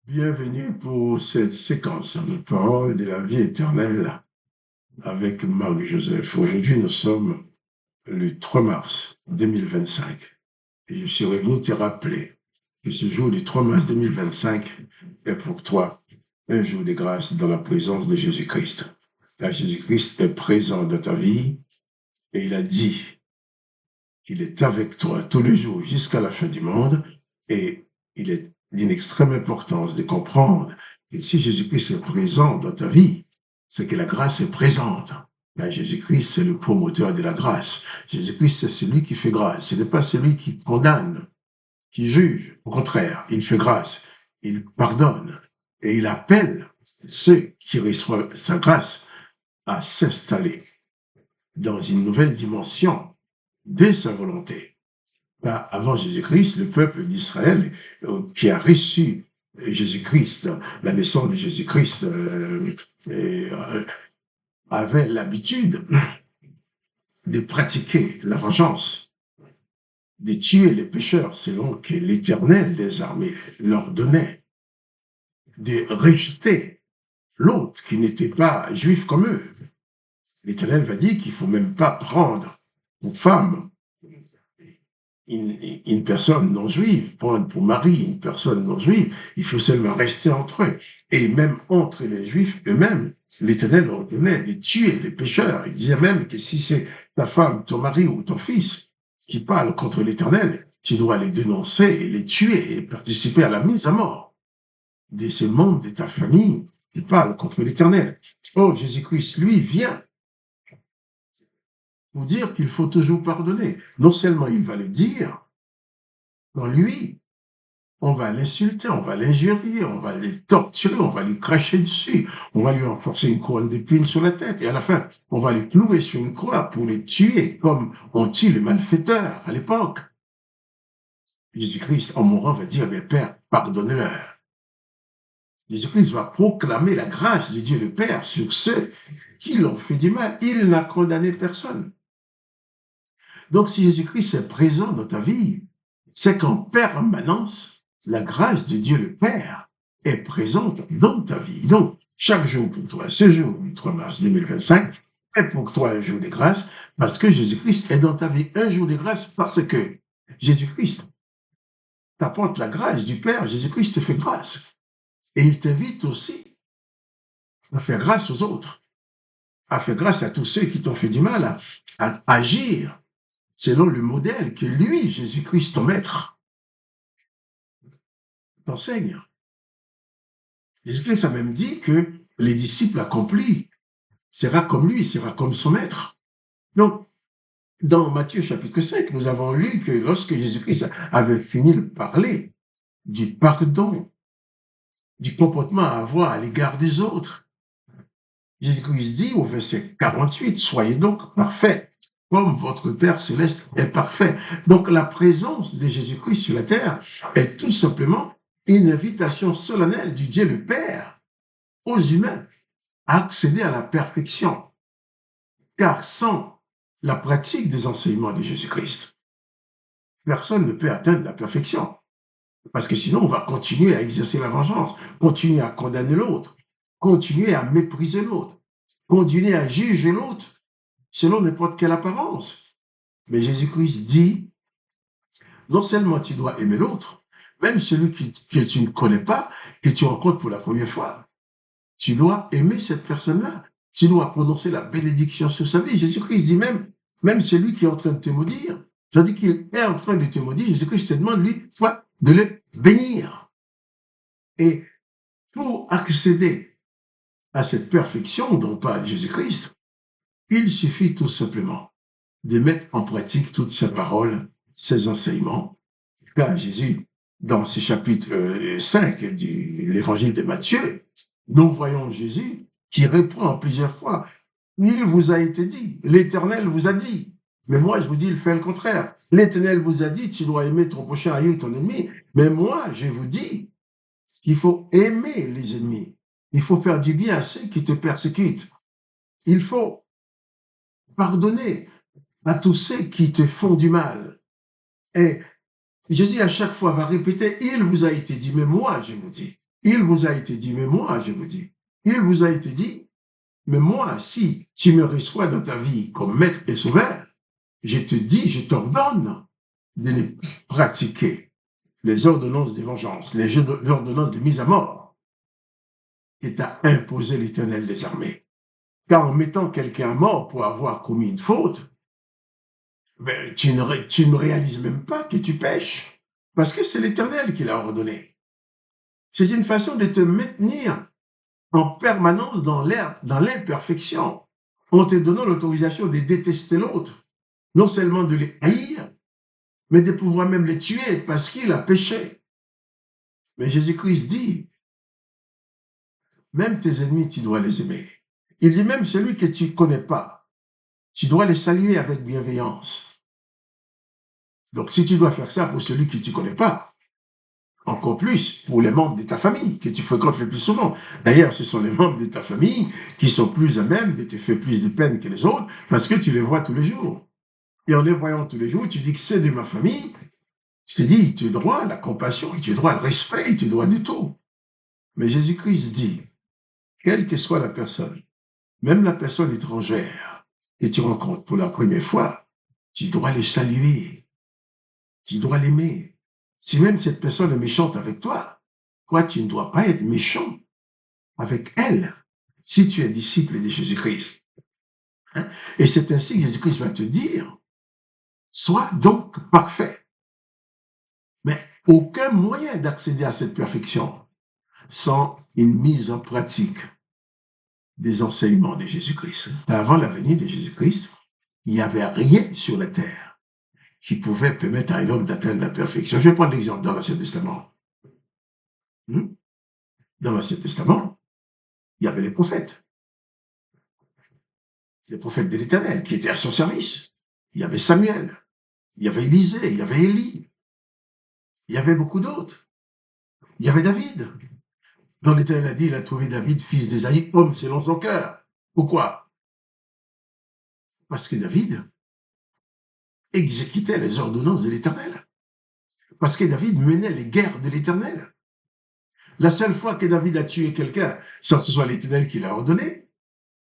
Bienvenue pour cette séquence de parole de la vie éternelle avec Marc-Joseph. Aujourd'hui, nous sommes le 3 mars 2025 et je suis venu te rappeler que ce jour du 3 mars 2025 est pour toi un jour de grâce dans la présence de Jésus-Christ. Là, Jésus-Christ est présent dans ta vie et il a dit qu'il est avec toi tous les jours jusqu'à la fin du monde et il est d'une extrême importance de comprendre que si Jésus-Christ est présent dans ta vie, c'est que la grâce est présente. Là, Jésus-Christ, c'est le promoteur de la grâce. Jésus-Christ, c'est celui qui fait grâce. Ce n'est pas celui qui condamne, qui juge. Au contraire, il fait grâce, il pardonne et il appelle ceux qui reçoivent sa grâce à s'installer dans une nouvelle dimension de sa volonté. Avant Jésus-Christ, le peuple d'Israël qui a reçu Jésus-Christ, la naissance de Jésus-Christ, avait l'habitude de pratiquer la vengeance, de tuer les pécheurs selon que l'Éternel des armées leur donnait, de rejeter l'autre qui n'était pas juif comme eux. L'Éternel va dire qu'il ne faut même pas prendre pour femme une personne non juive, prendre pour mari une personne non juive, il faut seulement rester entre eux. Et même entre les juifs eux-mêmes, l'Éternel ordonnait de tuer les pécheurs. Il disait même que si c'est ta femme, ton mari ou ton fils qui parle contre l'Éternel, tu dois les dénoncer et les tuer et participer à la mise à mort de ce monde, de ta famille qui parle contre l'Éternel. Oh, Jésus-Christ, lui, vient pour dire qu'il faut toujours pardonner. Non seulement il va le dire, dans lui, on va l'insulter, on va l'injurier, on va le torturer, on va lui cracher dessus, on va lui enfoncer une couronne d'épines sur la tête et à la fin, on va les clouer sur une croix pour les tuer comme on tue les malfaiteurs à l'époque. Jésus-Christ, en mourant, va dire, mais Père, pardonne-leur. Jésus-Christ va proclamer la grâce de Dieu le Père sur ceux qui l'ont fait du mal. Il n'a condamné personne. Donc, si Jésus-Christ est présent dans ta vie, c'est qu'en permanence, la grâce de Dieu le Père est présente dans ta vie. Donc, chaque jour pour toi, ce jour du 3 mars 2025, est pour toi un jour de grâce parce que Jésus-Christ est dans ta vie. Un jour de grâce parce que Jésus-Christ t'apporte la grâce du Père. Jésus-Christ te fait grâce. Et il t'invite aussi à faire grâce aux autres, à faire grâce à tous ceux qui t'ont fait du mal, à agir selon le modèle que lui, Jésus-Christ, ton maître, t'enseigne. Jésus-Christ a même dit que les disciples accomplis sera comme lui, sera comme son maître. Donc, dans Matthieu chapitre 5, nous avons lu que lorsque Jésus-Christ avait fini de parler du pardon, du comportement à avoir à l'égard des autres, Jésus-Christ dit au verset 48, « Soyez donc parfaits, comme votre Père céleste est parfait. » Donc, la présence de Jésus-Christ sur la terre est tout simplement une invitation solennelle du Dieu le Père aux humains à accéder à la perfection. Car sans la pratique des enseignements de Jésus-Christ, personne ne peut atteindre la perfection. Parce que sinon, on va continuer à exercer la vengeance, continuer à condamner l'autre, continuer à mépriser l'autre, continuer à juger l'autre selon n'importe quelle apparence. Mais Jésus-Christ dit, non seulement tu dois aimer l'autre, même celui que tu ne connais pas, que tu rencontres pour la première fois, tu dois aimer cette personne-là. Tu dois prononcer la bénédiction sur sa vie. Jésus-Christ dit même celui qui est en train de te maudire, c'est-à-dire qu'il est en train de te maudire, Jésus-Christ te demande, lui, toi, de le bénir. Et pour accéder à cette perfection dont parle Jésus-Christ, il suffit tout simplement de mettre en pratique toutes ses paroles, ses enseignements. Car Jésus, dans ce chapitre 5 de l'évangile de Matthieu, nous voyons Jésus qui répond plusieurs fois. Il vous a été dit, l'Éternel vous a dit. Mais moi, je vous dis, il fait le contraire. L'Éternel vous a dit, tu dois aimer ton prochain, haïr ton ennemi. Mais moi, je vous dis qu'il faut aimer les ennemis. Il faut faire du bien à ceux qui te persécutent. Il faut pardonner à tous ceux qui te font du mal. Et Jésus, à chaque fois, va répéter, il vous a été dit, mais moi, je vous dis. Il vous a été dit, mais moi, je vous dis, il vous a été dit, mais moi, si tu me reçois dans ta vie comme maître et sauveur, je te dis, je t'ordonne de ne pratiquer les ordonnances de vengeance, les ordonnances de mise à mort que t'a imposé l'Éternel des armées. Car en mettant quelqu'un à mort pour avoir commis une faute, ben, tu ne réalises même pas que tu pêches, parce que c'est l'Éternel qui l'a ordonné. C'est une façon de te maintenir en permanence dans l'imperfection, en te donnant l'autorisation de détester l'autre, non seulement de les haïr, mais de pouvoir même les tuer parce qu'il a péché. Mais Jésus-Christ dit, même tes ennemis, tu dois les aimer. Il dit même celui que tu ne connais pas, tu dois les saluer avec bienveillance. Donc si tu dois faire ça pour celui que tu ne connais pas, encore plus pour les membres de ta famille que tu fréquentes le plus souvent. D'ailleurs, ce sont les membres de ta famille qui sont plus à même de te faire plus de peine que les autres parce que tu les vois tous les jours. Et en les voyant tous les jours, tu dis que c'est de ma famille. Tu te dis, tu as droit à la compassion, tu as droit au respect, tu as droit du tout. Mais Jésus-Christ dit, quelle que soit la personne, même la personne étrangère que tu rencontres pour la première fois, tu dois le saluer, tu dois l'aimer. Si même cette personne est méchante avec toi, toi, tu ne dois pas être méchant avec elle si tu es disciple de Jésus-Christ. Hein? Et c'est ainsi que Jésus-Christ va te dire, sois donc parfait. Mais aucun moyen d'accéder à cette perfection sans une mise en pratique des enseignements de Jésus-Christ. Avant la venue de Jésus-Christ, il n'y avait rien sur la terre qui pouvait permettre à un homme d'atteindre la perfection. Je vais prendre l'exemple dans l'Ancien Testament. Dans l'Ancien Testament, il y avait les prophètes de l'Éternel qui étaient à son service. Il y avait Samuel, il y avait Élisée, il y avait Élie, il y avait beaucoup d'autres. Il y avait David. Dans l'Éternel a dit, il a trouvé David, fils d'Ésaïe, homme selon son cœur. Pourquoi? Parce que David exécutait les ordonnances de l'Éternel. Parce que David menait les guerres de l'Éternel. La seule fois que David a tué quelqu'un, sans que ce soit l'Éternel qui l'a ordonné,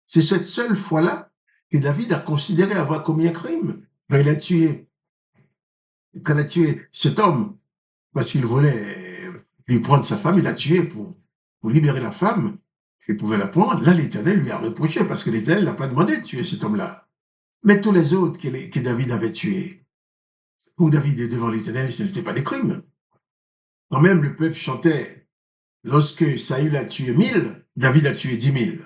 c'est cette seule fois-là que David a considéré avoir commis un crime. Quand il a tué cet homme, parce qu'il voulait lui prendre sa femme, il l'a tué pour libérer la femme, il pouvait la prendre. Là, l'Éternel lui a reproché, parce que l'Éternel n'a pas demandé de tuer cet homme-là. Mais tous les autres que David avait tués, pour David et devant l'Éternel, ce n'était pas des crimes. Quand même, le peuple chantait, lorsque Saül a tué 1000, David a tué 10 000.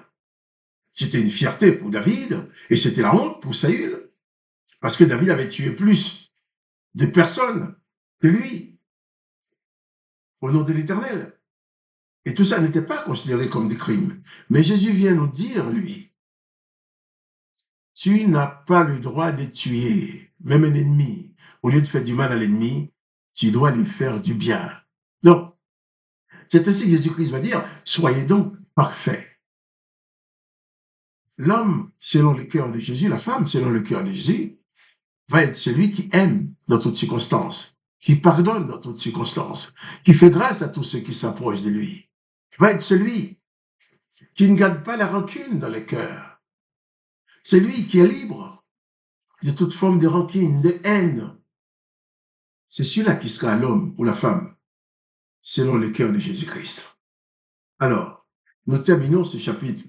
C'était une fierté pour David, et c'était la honte pour Saül, parce que David avait tué plus de personnes que lui, au nom de l'Éternel. Et tout ça n'était pas considéré comme des crimes. Mais Jésus vient nous dire, lui, tu n'as pas le droit de tuer, même un ennemi. Au lieu de faire du mal à l'ennemi, tu dois lui faire du bien. Donc, c'est ainsi que Jésus-Christ va dire, soyez donc parfaits. L'homme, selon le cœur de Jésus, la femme, selon le cœur de Jésus, va être celui qui aime dans toutes circonstances, qui pardonne dans toutes circonstances, qui fait grâce à tous ceux qui s'approchent de lui. Va être celui qui ne garde pas la rancune dans le cœur. C'est lui qui est libre de toute forme de rancune, de haine. C'est celui-là qui sera l'homme ou la femme, selon le cœur de Jésus-Christ. Alors, nous terminons ce chapitre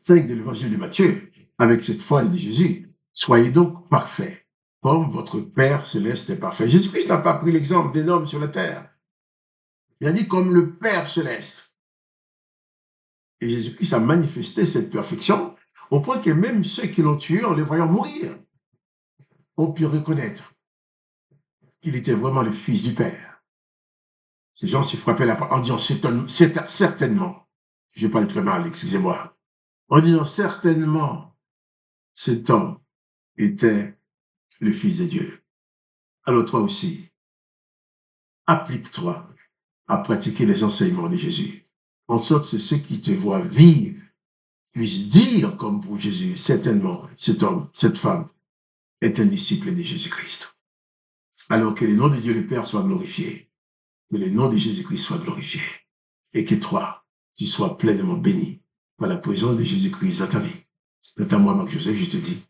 5 de l'évangile de Matthieu avec cette phrase de Jésus. Soyez donc parfaits, comme votre Père céleste est parfait. Jésus-Christ n'a pas pris l'exemple d'un homme sur la terre. Il a dit comme le Père céleste. Et Jésus-Christ a manifesté cette perfection au point que même ceux qui l'ont tué, en les voyant mourir, ont pu reconnaître qu'il était vraiment le Fils du Père. Ces gens s'y frappaient la en disant certainement, je parle très mal, excusez-moi, en disant certainement, cet homme était le Fils de Dieu. Alors toi aussi, applique-toi à pratiquer les enseignements de Jésus, en sorte que ceux qui te voient vivre puissent dire comme pour Jésus, certainement, cet homme, cette femme est un disciple de Jésus-Christ. Alors que le nom de Dieu le Père soit glorifié, que le nom de Jésus-Christ soit glorifié. et que toi, tu sois pleinement béni par la présence de Jésus-Christ dans ta vie. Quant à moi, Marc-Joseph, je te dis,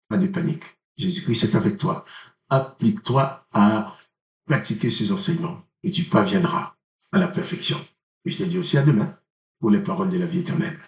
pas de panique. Jésus-Christ est avec toi. Applique-toi à pratiquer ses enseignements et tu parviendras à la perfection. Et je te dis aussi à demain pour les paroles de la vie éternelle.